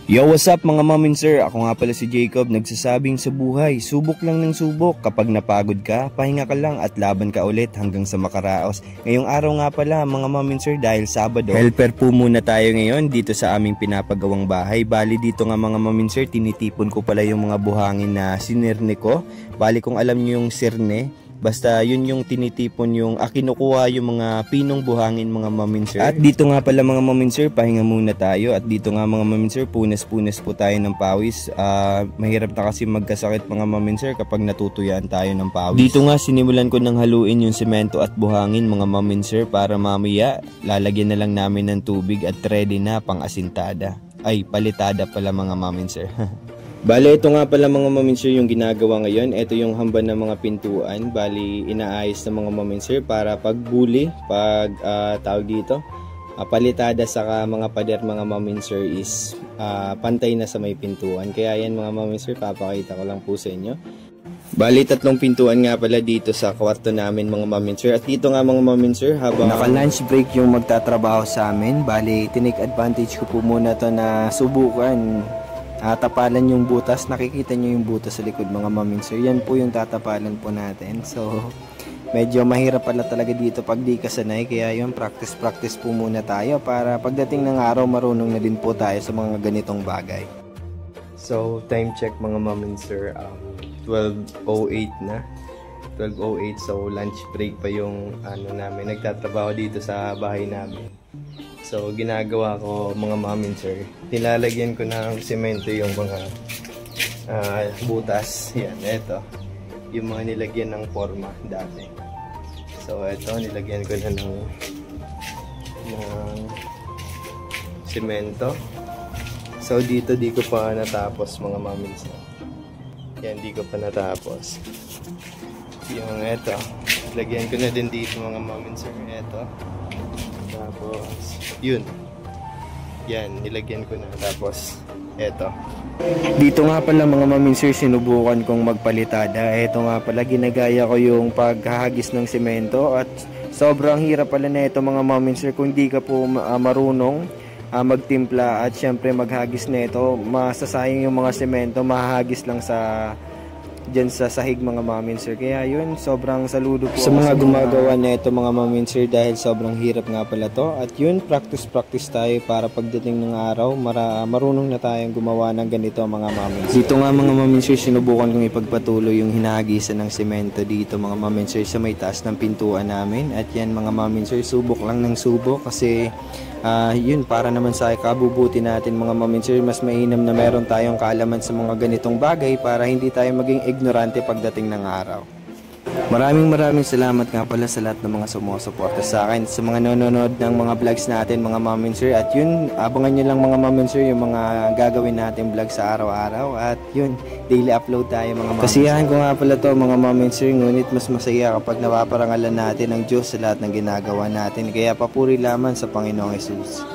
Yo, what's up mga mom and sir? Ako nga pala si Jacob, nagsasabing sa buhay, subok lang ng subok. Kapag napagod ka, pahinga ka lang at laban ka ulit hanggang sa makaraos. Ngayong araw nga pala mga mom and sir, dahil Sabado, helper po muna tayo ngayon dito sa aming pinapagawang bahay. Bali dito nga mga mom and sir, tinitipon ko pala yung mga buhangin na sinirne ko. Bali kung alam nyo yung sirne, basta yun yung tinitipon yung kinukuha yung mga pinong buhangin mga mom and sir. At dito nga pala mga mom and sir, pahinga muna tayo. At dito nga mga mom and sir, punas-punas po tayo ng pawis. Mahirap na kasi magkasakit mga mom and sir kapag natutuyaan tayo ng pawis. Dito nga sinimulan ko ng haluin yung semento at buhangin mga mom and sir, para mamaya lalagyan na lang namin ng tubig at ready na pang asintada. Ay, palitada pala mga mom and sir. Bale, ito nga pala mga mom and sir yung ginagawa ngayon. Ito yung hamba ng mga pintuan. Bali, inaayos ng mga mom and sir para pagbuli, tawag dito, palitada sa mga pader mga mom and sir is pantay na sa may pintuan. Kaya yan mga mom and sir, papakita ko lang po sa inyo. Bali, 3 pintuan nga pala dito sa kwarto namin mga mom and sir. At dito nga mga mom and sir, habang naka-lunch break yung magtatrabaho sa amin, bali, tinake advantage ko po muna to na subukan tapalan yung butas. Nakikita nyo yung butas sa likod mga mom and sir, yan po yung tatapalan po natin. So medyo mahirap pala talaga dito pag di ka sanay, kaya yung practice po muna tayo para pagdating ng araw marunong na din po tayo sa mga ganitong bagay. So time check mga mom and sir, 12:08 na, 12:08. So lunch break pa yung namin, nagtatrabaho dito sa bahay namin. So ginagawa ko mga mom and sir, nilalagyan ko ng semento yung mga butas. Yan, eto yung mga nilagyan ng forma dati. So eto, nilagyan ko na ng semento. So dito di ko pa natapos mga mom and sir. Yan, di ko pa natapos. Yung eto, lagyan ko na din dito mga mom and sir. Eto, tapos yun, yan, nilagyan ko na. Tapos eto, dito nga pala mga mom and sir, sinubukan kong magpalitada. Eto nga pala, ginagaya ko yung paghahagis ng semento. At sobrang hirap pala na ito mga mom and sir kung di ka po marunong magtimpla at syempre maghagis na ito. Masasayang yung mga semento, mahagis lang dyan sa sahig mga mom and sir. Kaya yun, sobrang saludo po sa mga gumagawa na ito mga mom and sir, dahil sobrang hirap nga pala to. At yun, practice tayo para pagdating ng araw marunong na tayong gumawa ng ganito mga mom and sir. Dito nga mga mom and sir, sinubukan kong ipagpatuloy yung hinahagisan ng semento dito mga mom and sir sa may taas ng pintuan namin. At yan mga mom and sir, subok lang ng subok kasi yun, para naman sa kabubuti natin mga mom and sir, mas mainam na meron tayong kaalaman sa mga ganitong bagay para hindi tayo maging ignorante pagdating ng araw. Maraming salamat nga pala sa lahat ng mga sumusuporta sa akin, sa mga nanonood ng mga vlogs natin mga mom and sir. At yun, abangan nyo lang mga mom and sir yung mga gagawin natin vlog sa araw-araw. At yun, daily upload tayo mga mom and sir. Kasiyahan ko nga pala to mga mom and sir, ngunit mas masaya kapag napaparangalan natin ng Diyos sa lahat ng ginagawa natin. Kaya papuri lamang sa Panginoong Jesus.